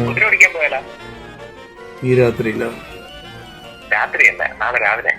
കുതിര ഓടിക്കാൻ പോയാലോ? ഈ രാത്രിയില്ല, രാത്രിയല്ല, നാളെ രാവിലെ.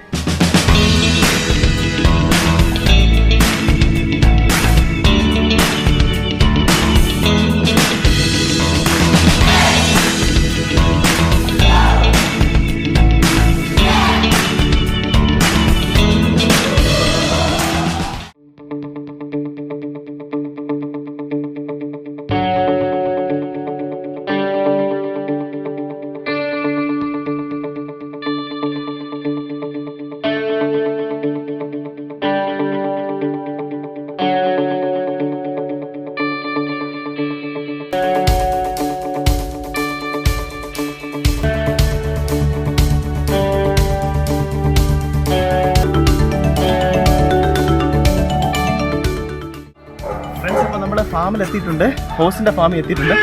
ഫാമിൽ എത്തിയിട്ടുണ്ട്, ഹോസിന്റെ ഫാമിൽ എത്തിയിട്ടുണ്ട്.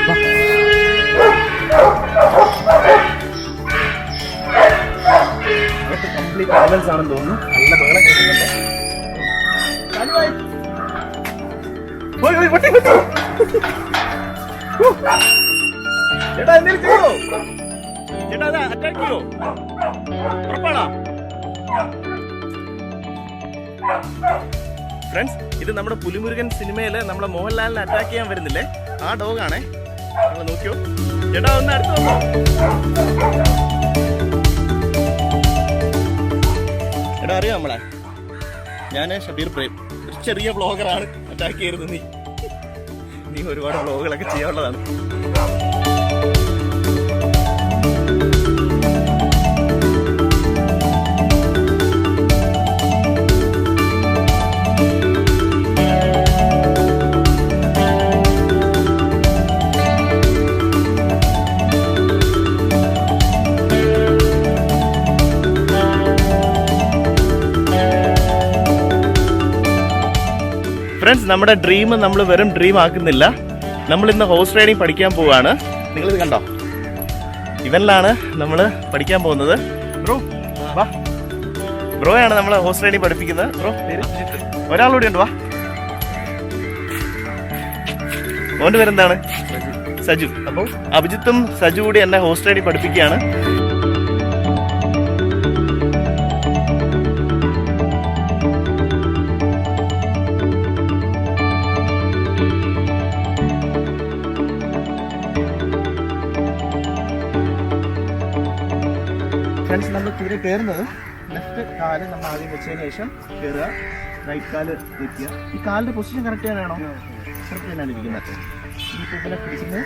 കംപ്ലീറ്റ് ആനിമൽസ് ആണെന്ന് തോന്നുന്നു. നല്ല ബഹളം കേൾക്കുന്നുണ്ട്. ചേട്ടാ എന്തെങ്കിലും ചെയ്യോ? ചേട്ടാ അത് അറ്റാക്ക് ചെയ്യോ? ഉറപ്പാണോ? ഫ്രണ്ട്സ്, ഇത് നമ്മുടെ പുലിമുരുകൻ സിനിമയില് നമ്മളെ മോഹൻലാലിനെ അറ്റാക്ക് ചെയ്യാൻ വരുന്നില്ലേ, ആ ഡോഗാണേ. നിങ്ങൾ നോക്കിയോ? ചേട്ടാ ഒന്ന് അടുത്ത് വന്നോ. ചേട്ടാ അറിയാം നമ്മളെ, ഞാൻ ഷബീർ പ്രേം, ഒരു ചെറിയ ബ്ലോഗറാണ്. അറ്റാക്ക് ചെയ്യരുത്, നീ ഒരുപാട് ബ്ലോഗുകളൊക്കെ ചെയ്യാനുള്ളതാണ്. ഫ്രണ്ട്സ്, നമ്മുടെ ഡ്രീം നമ്മൾ വെറും ഡ്രീം ആക്കുന്നില്ല. നമ്മൾ ഇന്ന് ഹോഴ്സ് റൈഡിങ് പഠിക്കാൻ പോവുകയാണ്. നിങ്ങളിത് കണ്ടോ? ഇവനിലാണ് നമ്മൾ പഠിക്കാൻ പോകുന്നത്. ബ്രോ വാ, ബ്രോയാണ് നമ്മളെ ഹോഴ്സ് റൈഡിങ് പഠിപ്പിക്കുന്നത്. ബ്രോ ഒരാളൂടെ ഉണ്ട്, വാ. മോൻ്റെ പേരെന്താണ്? സജു. അപ്പോൾ അഭിജിത്തും സജു കൂടി എന്നെ ഹോഴ്സ് റൈഡിങ് പഠിപ്പിക്കുകയാണ്. ഫ്രണ്ട്സ്, നമ്മൾ കുതിര കയറുന്നത് ലെഫ്റ്റ് കാല് നമ്മൾ ആദ്യം വെച്ചതിന് ശേഷം കയറുക, റൈറ്റ് കാല് വെക്കുക. ഈ കാലിന്റെ പൊസിഷൻ കറക്റ്റ് ചെയ്യാനാണോ? കറക്റ്റ് ചെയ്യാനാണ് ഇരിക്കുന്നത്. ഈ കുതിര പിടിക്കുന്നത്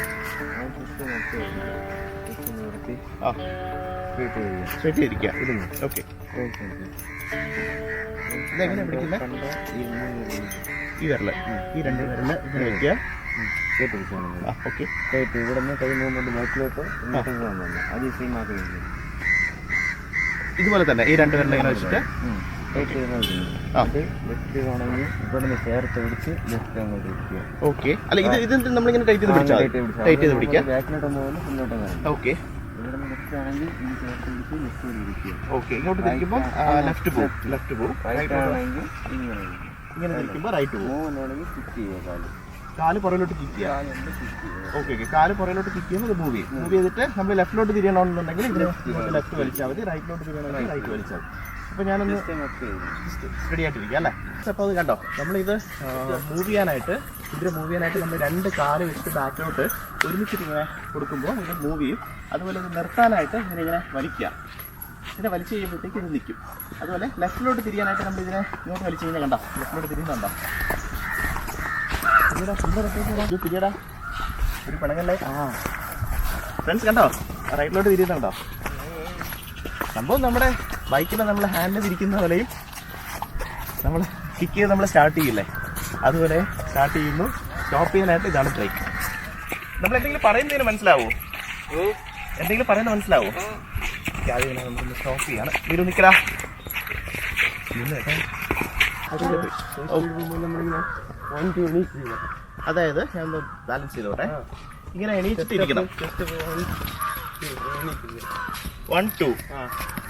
സ്ട്രേറ്റ് ഇരിക്കുക. ഓക്കെ, ഇതെങ്ങനെ പിടിക്കുന്നത്? ഈ വിരല്, ഈ രണ്ട് വിരല് ഇങ്ങനെ വെക്കുക. ഓക്കെ, ഇവിടെ നിന്ന് കൈ മൂന്നുകൊണ്ട് ബാക്കിലോട്ട് അത് സെയിം ആക്കുന്നത്. ഇതുപോലെ തന്നെ ഈ രണ്ട് വിരൽ ഇങ്ങനെ വെച്ചിട്ട് ഓക്കെ. അല്ല ഇത് നമ്മളിങ്ങനെ ടൈറ്റ് ചെയ്ത് പിടിച്ചാൽ ടൈറ്റ് ചെയ്ത് പിടിക്കാം. ഓക്കെ ഓക്കെ, ഇങ്ങോട്ട് തിരിക്കുമ്പോൾ ലെഫ്റ്റ് പോകും, ലെഫ്റ്റ് പോകും. ഇങ്ങനെ തിരിക്കുമ്പോൾ റൈറ്റ് പോകും. കാല് പുറകിലോട്ട് കിക്ക് ചെയ്യാം. ഓക്കെ ഓക്കെ, കാല് പുറകിലോട്ട് കിക്ക് ചെയ്യുമ്പോൾ ഇത് മൂവ് ചെയ്യും. മൂവ് ചെയ്തിട്ട് നമ്മൾ ലെഫ്റ്റിലോട്ട് തിരിയണമെന്നുണ്ടെങ്കിൽ ഇതിന് ലെഫ്റ്റ് വലിച്ചാൽ മതി, റൈറ്റിലോട്ട് തിരിയണമെങ്കിൽ റൈറ്റ് വലിച്ചാൽ മതി. അപ്പോൾ ഞാനൊന്ന് റെഡി ആയിട്ടിരിക്കാം അല്ലേ. അപ്പോൾ അത് കണ്ടോ, നമ്മളിത് മൂവ് ചെയ്യാനായിട്ട്, ഇതിന് മൂവ് ചെയ്യാനായിട്ട് നമ്മൾ രണ്ട് കാല് വെച്ചിട്ട് ബാക്കിലോട്ട് ഒരുമിച്ചിട്ട് ഇങ്ങനെ കൊടുക്കുമ്പോൾ ഇത് മൂവ് ചെയ്യും. അതുപോലെ ഇത് നിർത്താനായിട്ട് ഇങ്ങനെ വലിക്കുക. ഇതിനെ വലിച്ചു കഴിയുമ്പോഴത്തേക്ക് ഇത് നിൽക്കും. അതുപോലെ ലെഫ്റ്റിലോട്ട് തിരിയാനായിട്ട് നമ്മൾ ഇതിനെ ഇങ്ങോട്ട് വലിച്ചു കഴിഞ്ഞാൽ കണ്ടോ, ലെഫ്റ്റിലോട്ട് തിരിയുന്നുണ്ടോ? തിരിയടാ, ഒരു പണങ്ങല്ലേ. ഫ്രണ്ട്സ് കണ്ടോ, റൈറ്റിലോട്ട് തിരിയുന്നുണ്ടോ? സംഭവം നമ്മുടെ ബൈക്കിൽ നമ്മൾ ഹാൻഡിൽ തിരിക്കുന്ന പോലെയും നമ്മൾ കിക്ക് ചെയ്ത് നമ്മൾ സ്റ്റാർട്ട് ചെയ്യില്ലേ, അതുപോലെ സ്റ്റാർട്ട് ചെയ്യുന്നു. സ്റ്റോപ്പ് ചെയ്യാനായിട്ട് ഇതാണ് ബ്രേക്ക്. നമ്മൾ എന്തെങ്കിലും പറയുന്നതിന് മനസ്സിലാവോ? എന്തെങ്കിലും പറയുന്നത് മനസ്സിലാവോ? ആദ്യം നമ്മളൊന്ന് സ്റ്റോപ്പ് ചെയ്യാണ്. വീട് നിൽക്കടാ. അതായത് ഞാൻ ഒന്ന് ബാലൻസ് ചെയ്തോട്ടെ. ഇങ്ങനെ എണീച്ചിട്ടിരിക്കണം. 1 2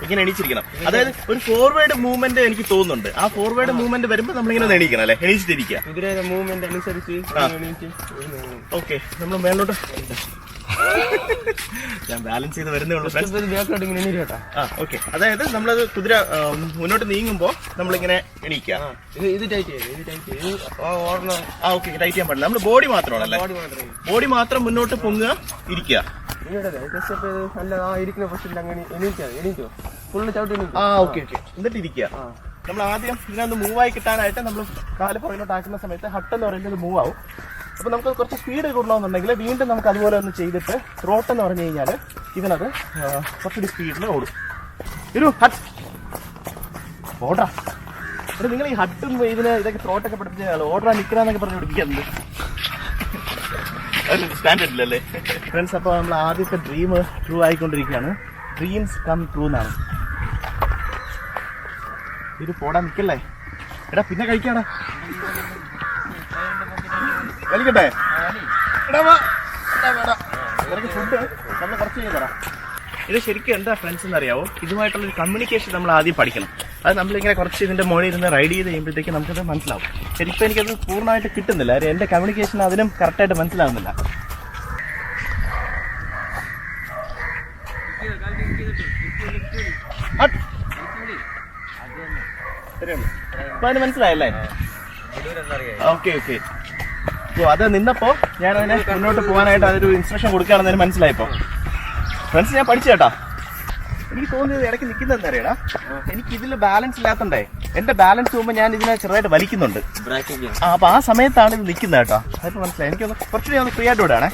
ഇങ്ങനെ എണീച്ചിരിക്കണം. അതായത് ഒരു ഫോർവേഡ് മൂവ്മെന്റ് എനിക്ക് തോന്നുന്നുണ്ട്. ആ ഫോർവേഡ് മൂവ്മെന്റ് വരുമ്പോൾ നമ്മളിങ്ങനെ എണീക്കണം അല്ലേ, എണീച്ചിട്ടിരിക്കുക. മൂവ്മെന്റ് അനുസരിച്ച് ഓക്കെ, നമ്മൾ മേലോട്ട് ഞാൻ ബാലൻസ് ചെയ്ത് വരുന്നേ ഉള്ളൂ. ഓക്കെ, അതായത് നമ്മളത് കുതിര മുന്നോട്ട് നീങ്ങുമ്പോൾ നമ്മളിങ്ങനെ എണീക്കുക. ഓക്കെ, ടൈറ്റ് ചെയ്യാൻ പാടില്ല. നമ്മൾ ബോഡി മാത്രമാണല്ലേ, ബോഡി മാത്രം മുന്നോട്ട് പൊങ്ങുക, ഇരിക്കുക. ഓക്കെ, എന്നിട്ട് ഇരിക്കുക. നമ്മൾ ആദ്യം ഇതിനൊന്ന് മൂവായി കിട്ടാനായിട്ട് നമ്മൾ കാല് പുറകിലോട്ട് ആക്കുന്ന സമയത്ത് ഹട്ട് എന്ന് പറയുന്നത് മൂവ് ആവും. അപ്പോൾ നമുക്ക് കുറച്ച് സ്പീഡ് കൂടണമെന്നുണ്ടെങ്കിൽ വീണ്ടും നമുക്ക് അതുപോലെ ഒന്ന് ചെയ്തിട്ട് ത്രോട്ട് എന്ന് പറഞ്ഞു കഴിഞ്ഞാൽ ഇതിനത് കുറച്ചുകൂടി സ്പീഡിൽ ഓടും. ഒരു ഹട്ട് ഓടാ. അപ്പോൾ നിങ്ങൾ ഈ ഹട്ടും ഇതിന് ഇതൊക്കെ ത്രോട്ടൊക്കെ പഠിപ്പിച്ചാൽ ഓടാ നിൽക്കണമെന്നൊക്കെ പറഞ്ഞ് പഠിപ്പിക്കുന്നത് സ്റ്റാൻഡേർഡ് ഇല്ലല്ലേ ഫ്രണ്ട്സ്? അപ്പോൾ നമ്മൾ ആദ്യത്തെ ഡ്രീം ട്രൂ ആയിക്കൊണ്ടിരിക്കുകയാണ്. ഡ്രീംസ് കം ട്രൂ എന്നാണ്. ഇത് പോടാൻ നിൽക്കല്ലേ എടാ, പിന്നെ കഴിക്കാടാ, വലിക്കട്ടെ നിനക്ക് ഫുഡ് നമ്മൾ കുറച്ച് ചെയ്തരാം. ഇത് ശരിക്കും എന്താ ഫ്രണ്ട്സ് എന്നറിയാവോ, ഇതുമായിട്ടുള്ളൊരു കമ്മ്യൂണിക്കേഷൻ നമ്മൾ ആദ്യം പഠിക്കണം. അത് നമ്മളിങ്ങനെ കുറച്ച് ഇതിൻ്റെ മുകളിൽ ഇരുന്ന് റൈഡ് ചെയ്ത് കഴിയുമ്പോഴത്തേക്ക് നമുക്കത് മനസ്സിലാവും. ശരിക്കും എനിക്കത് പൂർണ്ണമായിട്ട് കിട്ടുന്നില്ല. എൻ്റെ കമ്മ്യൂണിക്കേഷൻ അതിനും കറക്റ്റായിട്ട് മനസ്സിലാവുന്നില്ല. അപ്പൊ അതിന് മനസ്സിലായല്ലേ? Okay okay. അപ്പോൾ അത് നിന്നപ്പോൾ ഞാൻ അതിനെ മുന്നോട്ട് പോകാനായിട്ട് അതൊരു ഇൻസ്ട്രക്ഷൻ കൊടുക്കുകയാണെന്ന് മനസ്സിലായപ്പോ ഫ്രണ്ട്സ് ഞാൻ പഠിച്ചു കേട്ടാ. എനിക്ക് തോന്നിയത് ഇടയ്ക്ക് നിൽക്കുന്നത് എന്താ അറിയടാ, എനിക്ക് ഇതിൽ ബാലൻസ് ഇല്ലാത്തണ്ടേ എന്റെ ബാലൻസ് പോകുമ്പോൾ ഞാൻ ഇതിനെ ചെറുതായിട്ട് വലിക്കുന്നുണ്ട്. അപ്പൊ ആ സമയത്താണ് ഇത് നിൽക്കുന്നത് കേട്ടോ. അതിപ്പോൾ മനസ്സിലായി. എനിക്കൊന്ന് കുറച്ചുകൂടി ഒന്ന് ഫ്രീ ആയിട്ട് വിടാണേ.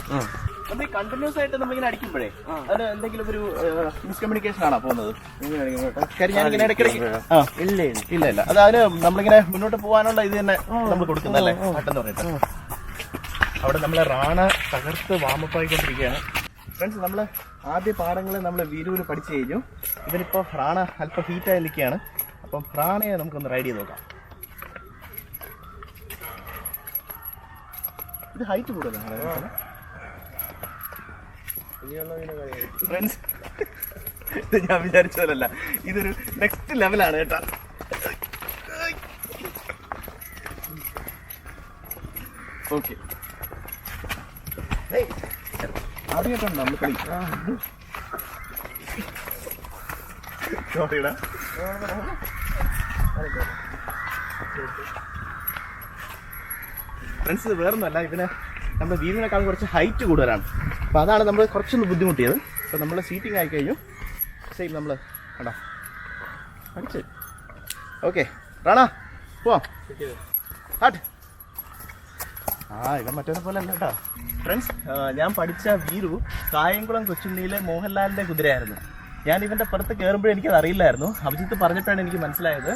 നമ്മൾ ഈ കണ്ടിന്യൂസ് ആയിട്ട് നമ്മളിങ്ങനെ അടിക്കുമ്പോഴേ അത് എന്തെങ്കിലും ഒരു മിസ്കമ്മ്യൂണിക്കേഷൻ ആണോ പോകുന്നത്? കാര്യം ഞാനിങ്ങനെ ഇടയ്ക്കിടയ്ക്ക് ഇല്ല അത് അതിന് നമ്മളിങ്ങനെ മുന്നോട്ട് പോകാനുള്ള ഇത് തന്നെ നമ്മൾ കൊടുക്കുന്നല്ലേ പെട്ടെന്ന് പറഞ്ഞിട്ട്. അവിടെ നമ്മളെ റാണ തകർത്ത് വാമപ്പായിക്കൊണ്ടിരിക്കുകയാണ് ഫ്രണ്ട്സ്. നമ്മൾ ആദ്യ പാഠങ്ങൾ നമ്മൾ വീരൂര് പഠിച്ചു കഴിഞ്ഞു. ഇതിലിപ്പോൾ റാണ അല്പം ഹീറ്റായി നിൽക്കുകയാണ്. അപ്പം റാണയെ നമുക്കൊന്ന് റൈഡ് ചെയ്ത് നോക്കാം. ഇത് ഹൈറ്റ് കൂടുതലാണ് ഫ്രണ്ട്സ്. ഇത് ഞാൻ വിചാരിച്ച പോലല്ല, ഇതൊരു നെക്സ്റ്റ് ലെവലാണ് കേട്ടാ. ഓക്കെ, ആദ്യമായിട്ടാണ് നമ്മൾ കളി. സോറിടാ. ഫ്രണ്ട്സ് ഇത് വേറൊന്നുമല്ല, ഇവന് നമ്മുടെ വീടിനേക്കാളും കുറച്ച് ഹൈറ്റ് കൂടുതലാണ്. അപ്പോൾ അതാണ് നമ്മൾ കുറച്ചൊന്ന് ബുദ്ധിമുട്ടിയത്. അപ്പോൾ നമ്മൾ സീറ്റിംഗ് ആയി കഴിഞ്ഞു. സെയിം നമ്മൾ കണ്ടോ അടിച്ച്. ഓക്കെ റാണാ പോവാം. ഹട്ട്. ഇവൻ മറ്റൊരു പോലെ അല്ല കേട്ടോ ഫ്രണ്ട്സ്. ഞാൻ പഠിച്ച വീരു കായംകുളം കൊച്ചുണ്ണിയിലെ മോഹൻലാലിൻ്റെ കുതിരയായിരുന്നു. ഞാൻ ഇവൻ്റെ പുറത്ത് കയറുമ്പോഴേ എനിക്കത് അറിയില്ലായിരുന്നു. അഭിജിത്ത് പറഞ്ഞപ്പോഴാണ് എനിക്ക് മനസ്സിലായത്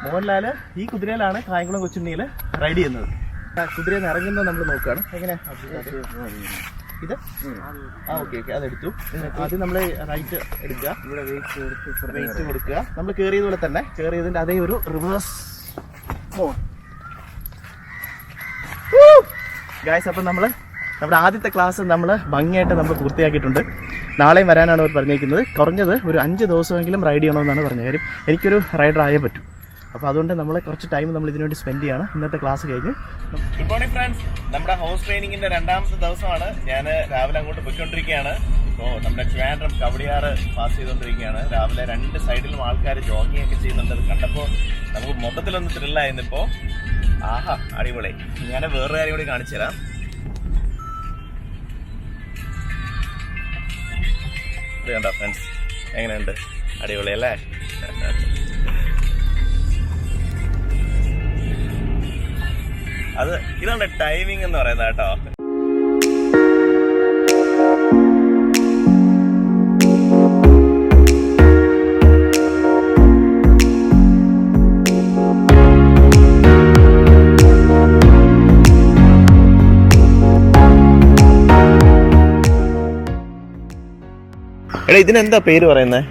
മോഹൻലാൽ ഈ കുതിരയിലാണ് കായംകുളം കൊച്ചുണ്ണിയിൽ റൈഡ് ചെയ്യുന്നത്. കുതിരയിൽ നിന്ന് ഇറങ്ങുന്നത് നമ്മൾ നോക്കുകയാണ്. എങ്ങനെ ഇത്? ഓക്കെ ഓക്കെ, അതെടുത്തു. ആദ്യം നമ്മൾ റൈറ്റ് എടുക്കുക, ഇവിടെ വെയിറ്റ് കൊടുക്കുക. നമ്മൾ കയറിയത് പോലെ തന്നെ കയറിയതിൻ്റെ അതേ ഒരു റിവേഴ്സ് മോഡ് ഗായ്സ്. അപ്പം നമ്മുടെ ആദ്യത്തെ ക്ലാസ് നമ്മൾ ഭംഗിയായിട്ട് നമ്മൾ പൂർത്തിയാക്കിയിട്ടുണ്ട്. നാളെയും വരാനാണ് അവർ പറഞ്ഞിരിക്കുന്നത്. കുറഞ്ഞത് ഒരു 5 ദിവസമെങ്കിലും റൈഡ് ചെയ്യണമെന്നാണ് പറഞ്ഞത്. കാര്യം എനിക്കൊരു റൈഡർ ആയേ പറ്റൂ. അപ്പോൾ അതുകൊണ്ട് നമ്മൾ കുറച്ച് ടൈം നമ്മൾ ഇതിനു വേണ്ടി സ്പെൻഡ് ചെയ്യാണ്. ഇന്നത്തെ ക്ലാസ് കഴിഞ്ഞ്. Good morning friends. നമ്മുടെ ഹോഴ്സ് ട്രെയിനിങ്ങിൻ്റെ 2ാമത്തെ ദിവസമാണ്. ഞാൻ രാവിലെ അങ്ങോട്ട് പോയിക്കൊണ്ടിരിക്കുകയാണ്. ഇപ്പോൾ നമ്മുടെ ട്രിവാൻഡ്രം കവടിയാറ് പാസ് ചെയ്തുകൊണ്ടിരിക്കുകയാണ്. രാവിലെ 2 സൈഡിലും ആൾക്കാർ ജോഗിങ് ഒക്കെ ചെയ്യുന്നുണ്ട്. അത് കണ്ടപ്പോൾ നമുക്ക് മൊത്തത്തിലൊന്ന് ത്രില്ലായിരുന്നിപ്പോൾ. ആഹാ അടിപൊളി. ഞാൻ വേറൊരു കാര്യം കൂടി കാണിച്ചു തരാം. ഇത് കണ്ടോ ഫ്രണ്ട്സ്, എങ്ങനെയുണ്ട്? അടിപൊളി അല്ലേ? ഇതാണ് ടൈമിംഗ് എന്ന് പറയുന്നത് കേട്ടോ. എടാ ഇതിനെന്താ പേര് പറയുന്നത്?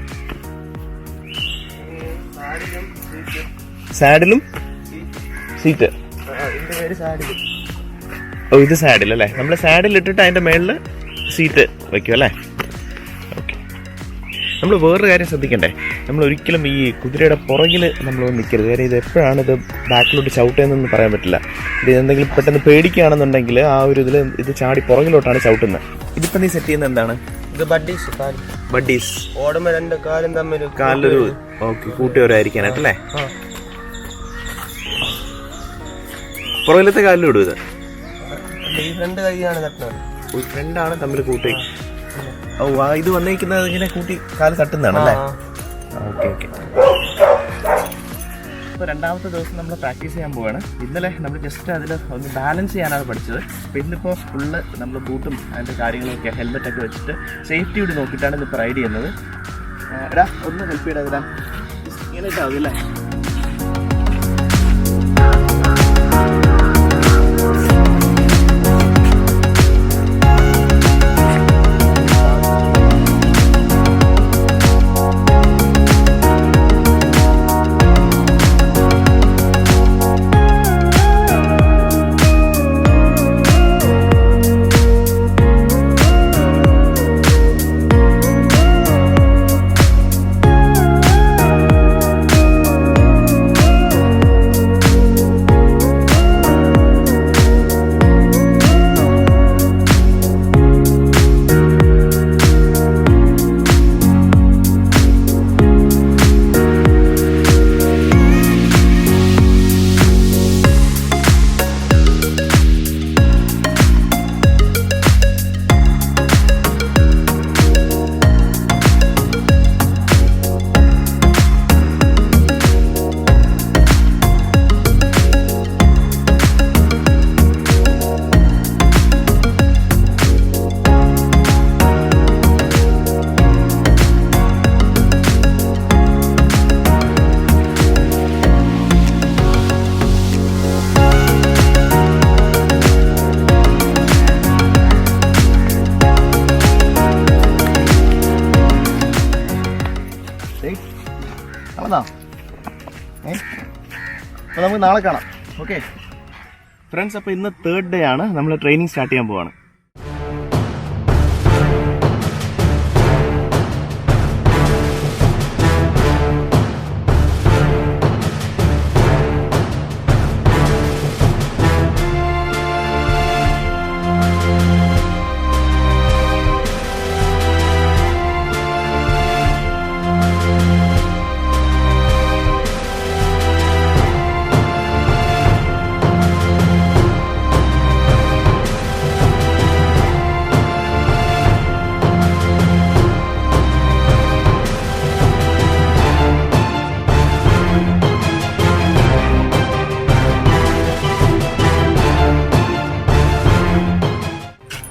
സാഡിലും സീറ്റ്. ഓ ഇത് സാഡിൽ അല്ലേ? നമ്മൾ സാഡിൽ ഇട്ടിട്ട് അതിൻ്റെ മേളിൽ സീറ്റ് വയ്ക്കും അല്ലേ? ഓക്കെ. നമ്മൾ വേറൊരു കാര്യം ശ്രദ്ധിക്കണ്ടേ, നമ്മൾ ഒരിക്കലും ഈ കുതിരയുടെ പുറകിൽ നമ്മൾ നിൽക്കരുത്. കാര്യം ഇത് എപ്പോഴാണ് ഇത് ബാക്കിലോട്ട് ചവിട്ടുന്നതെന്ന് പറയാൻ പറ്റില്ല. ഇത് എന്തെങ്കിലും പെട്ടെന്ന് പേടിക്കുകയാണെന്നുണ്ടെങ്കിൽ ആ ഒരു ഇതിൽ ഇത് ചാടി പുറകിലോട്ടാണ് ചവിട്ടുന്നത്. ഇതിപ്പോ നീ സെറ്റ് ചെയ്യുന്ന എന്താണ്? ഇത് ബഡ്ഡീസ് ബഡ്ഡീസ്. ഓടുമ്പോ രണ്ട് കാലും തമ്മിൽ കാലിലൊരു കൂട്ടിയോരായിരിക്കാനായിട്ടല്ലേ? പുറകിലത്തെ കാലിലും ഇടും ഇത്. ഈ രണ്ട് കൈയാണ് തട്ടുന്നത്. രണ്ടാണ് തമ്മിൽ കൂട്ടി. ഓ, ഇത് വന്നിരിക്കുന്നത് ഇങ്ങനെ കൂട്ടി കാല് തട്ടുന്നതാണല്ലേ? Okay okay. ഇപ്പോൾ രണ്ടാമത്തെ ദിവസം നമ്മൾ പ്രാക്ടീസ് ചെയ്യാൻ പോവാണ്. ഇന്നലെ നമ്മൾ ജസ്റ്റ് അതിൽ ഒന്ന് ബാലൻസ് ചെയ്യാനാണ് പഠിച്ചത്. അപ്പോൾ ഇന്നിപ്പോൾ ഫുള്ള് നമ്മൾ ബൂട്ടും അതിൻ്റെ കാര്യങ്ങളൊക്കെ ഹെൽമെറ്റൊക്കെ വെച്ചിട്ട് സേഫ്റ്റി കൂടി നോക്കിയിട്ടാണ് ഇന്നിപ്പോൾ റൈഡ് ചെയ്യുന്നത്. എടാ ഒന്ന് ഹെൽപ്പ് ചെയ്യടാ. ഇതിടാ ഇങ്ങനെ ഇട്ടാവും അല്ലേ? അപ്പോൾ നമുക്ക് നാളെ കാണാം. ഓക്കെ ഫ്രണ്ട്സ്, അപ്പോൾ ഇന്ന് 3rd ഡേ ആണ്. നമ്മൾ ട്രെയിനിങ് സ്റ്റാർട്ട് ചെയ്യാൻ പോവാണ്.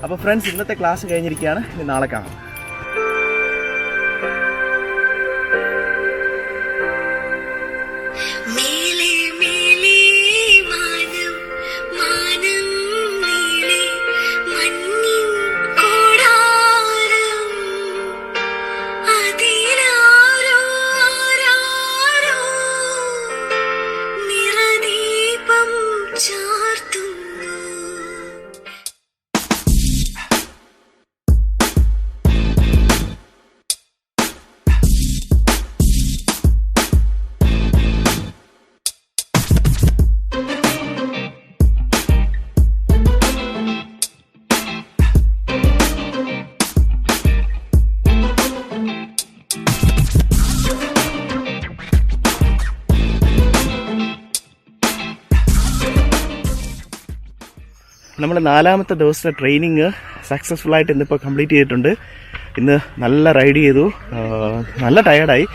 അപ്പോൾ ഫ്രണ്ട്സ്, ഇന്നത്തെ ക്ലാസ് കഴിഞ്ഞിരിക്കുകയാണ്. ഇനി നാളെ കാണാം. നമ്മൾ 4ാമത്തെ ദിവസത്തെ ട്രെയിനിങ് സക്സസ്ഫുള്ളായിട്ട് ഇന്നിപ്പോൾ കംപ്ലീറ്റ് ചെയ്തിട്ടുണ്ട്. ഇന്ന് നല്ല റൈഡ് ചെയ്തു, നല്ല ടയേർഡായി.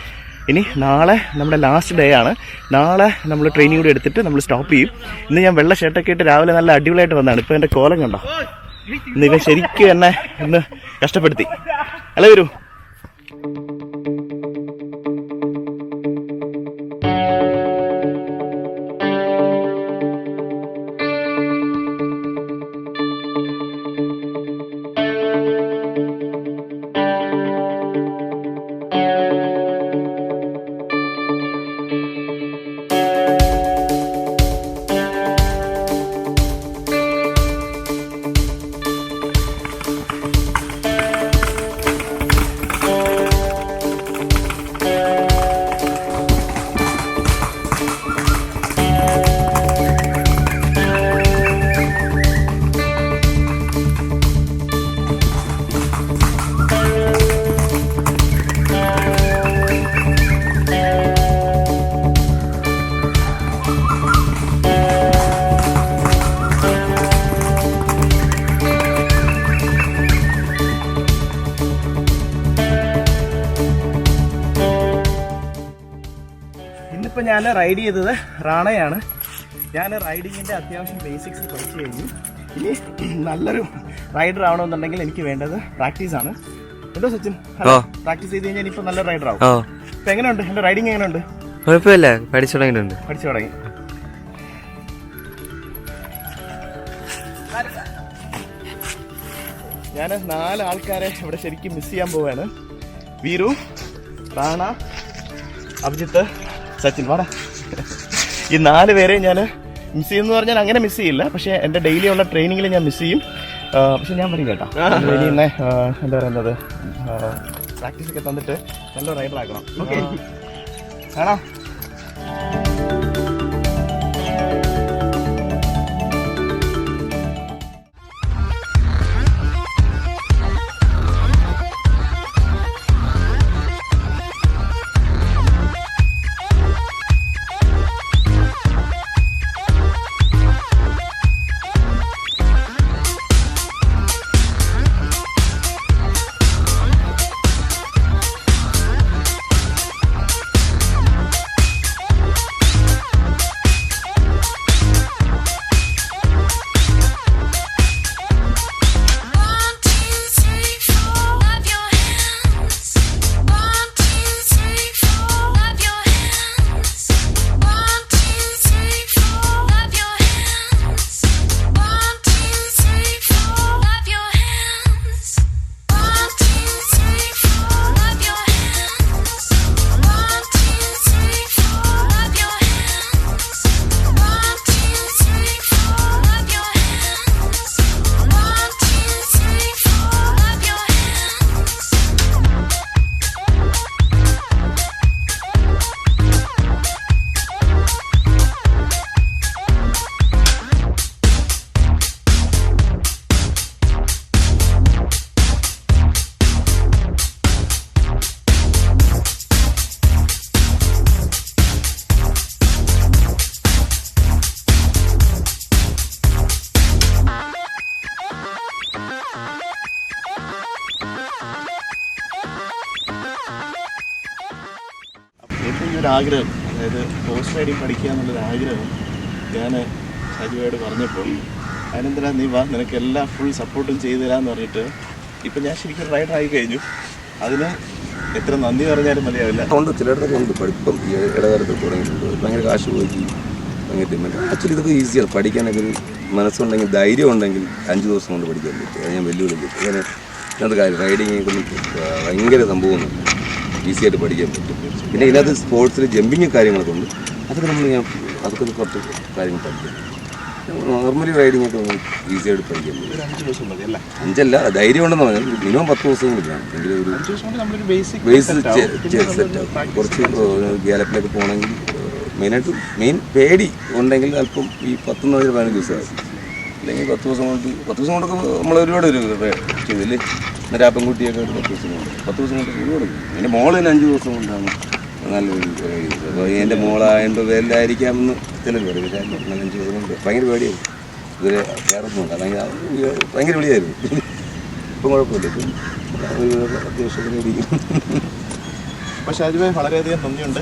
ഇനി നാളെ നമ്മുടെ ലാസ്റ്റ് ഡേ ആണ്. നാളെ നമ്മൾ ട്രെയിനിങ് കൂടി എടുത്തിട്ട് നമ്മൾ സ്റ്റോപ്പ് ചെയ്യും. ഇന്ന് ഞാൻ വെള്ള ഷർട്ടൊക്കെ ഇട്ട് രാവിലെ നല്ല അടിപൊളിയായിട്ട് വന്നതാണ്. ഇപ്പോൾ എൻ്റെ കോലം കണ്ടോ? ഇന്ന് ഇവൻ ശരിക്കും എന്നെ ഇന്ന് കഷ്ടപ്പെടുത്തി. അല്ലേ വരൂ? ഇപ്പോൾ ഞാൻ റൈഡ് ചെയ്തത് റാണയാണ്. ഞാൻ റൈഡിങ്ങിൻ്റെ അത്യാവശ്യം ബേസിക്സ് പഠിച്ചു കഴിഞ്ഞു. ഇനി നല്ലൊരു റൈഡർ ആവണമെന്നുണ്ടെങ്കിൽ എനിക്ക് വേണ്ടത് പ്രാക്ടീസാണ്. എന്തോ സച്ചിൻ, പ്രാക്ടീസ് ചെയ്ത് കഴിഞ്ഞാൽ ഇനിയിപ്പോൾ നല്ല റൈഡർ ആവും. ഇപ്പം എങ്ങനെയുണ്ട് എൻ്റെ റൈഡിങ്? എങ്ങനെയുണ്ട്? കുഴപ്പമില്ല, പഠിച്ചു തുടങ്ങിയിട്ടുണ്ട്. പഠിച്ചു തുടങ്ങി. ഞാൻ 4 ആൾക്കാരെ ഇവിടെ ശരിക്കും മിസ് ചെയ്യാൻ പോവുകയാണ്. വീരു, റാണ, അഭിജിത്ത്, സച്ചിൻ. വാടാ. ഈ 4 പേരെ ഞാൻ മിസ് ചെയ്യുമെന്ന് പറഞ്ഞാൽ അങ്ങനെ മിസ് ചെയ്യില്ല, പക്ഷേ എൻ്റെ ഡെയിലി ഉള്ള ട്രെയിനിങ്ങിൽ ഞാൻ മിസ് ചെയ്യും. പക്ഷെ ഞാൻ വരും കേട്ടോ. ഇനി എന്നെ എന്താ പറയുന്നത്, പ്രാക്ടീസൊക്കെ തന്നിട്ട് നല്ല റൈഡർ ആക്കണം. ഓക്കെ ആണോ? ഒരു ആഗ്രഹം, അതായത് ഹോഴ്സ് റൈഡിങ് പഠിക്കുക എന്നുള്ളൊരു ആഗ്രഹം ഞാൻ സജുവയോട് പറഞ്ഞപ്പോൾ അതിനെന്തിനാ നീ വാ, നിനക്ക് എല്ലാം ഫുൾ സപ്പോർട്ടും ചെയ്തു തരാമെന്ന് പറഞ്ഞിട്ട് ഇപ്പം ഞാൻ ശരിക്കും റൈഡർ ആയി കഴിഞ്ഞു. അതിന് എത്ര നന്ദി പറഞ്ഞാലും മതിയാവില്ല. ഉണ്ട്, ചിലയിടത്തൊക്കെ ഉണ്ട്. പഠിപ്പം ഈ ഇടകാലത്ത് തുടങ്ങിയിട്ടുണ്ട്. ഭയങ്കര കാശ് പോയി ഭയങ്കര ഡിമാൻഡ്. ആക്ച്വലി ഇതൊക്കെ ഈസിയാണ് പഠിക്കാനൊക്കെ. ഒരു മനസ്സുണ്ടെങ്കിൽ, ധൈര്യം ഉണ്ടെങ്കിൽ 5 ദിവസം കൊണ്ട് പഠിക്കാൻ പറ്റും. അത് ഞാൻ വെല്ലുവിളിക്കും. അങ്ങനെ ഇന്നത്തെ കാര്യം റൈഡിങ് ഭയങ്കര സംഭവമൊന്നും ഈസിയായിട്ട് പഠിക്കാൻ പറ്റും. പിന്നെ ഇതിനകത്ത് സ്പോർട്സിൽ ജമ്പിങ് കാര്യങ്ങളൊക്കെ ഉണ്ട്. അതൊക്കെ അതൊക്കെ കുറച്ച് കാര്യങ്ങൾ പഠിക്കും. നോർമലി റൈഡിങ് ഒക്കെ ഈസിയായിട്ട് പഠിക്കാൻ പറ്റും. 5 ദിവസം മതി അല്ലേ? 5 അല്ല, ധൈര്യം ഉണ്ടെന്ന് പറഞ്ഞാൽ മിനിമം 10 ദിവസമെങ്കിലും വേണം. എങ്കിൽ ഒരു ബേസ് സെറ്റാവും. കുറച്ച് ഗ്യാലപ്പിലൊക്കെ പോകണമെങ്കിൽ മെയിൻ പേടി ഉണ്ടെങ്കിൽ അല്പം ഈ 10-15 ദിവസമാകും. അല്ലെങ്കിൽ 10 ദിവസം കൊണ്ടൊക്കെ നമ്മൾ ഒരുപാട് ചെയ്തില്ലേ. രാപ്പൻകുട്ടിയൊക്കെ 10 ദിവസം കൊണ്ട് 10 ദിവസം കൊണ്ട് ഒരുപാട്. എൻ്റെ മോള് തന്നെ 5 ദിവസം കൊണ്ടാണ് നല്ലൊരു അപ്പോൾ എൻ്റെ മോളായതുകൊണ്ട് പേരിലായിരിക്കാമെന്ന് ചിലർ പറയും. 5 ദിവസം കൊണ്ട് ഭയങ്കര പേടിയായിരുന്നു. ഇതുവരെ കയറുന്നുണ്ട്. ഭയങ്കര പേടിയായിരുന്നു. ഇപ്പം കുഴപ്പമില്ല. ഇപ്പം അത്യാവശ്യം പേടിക്കും. പക്ഷേ അതുവേ വളരെയധികം നന്ദിയുണ്ട്.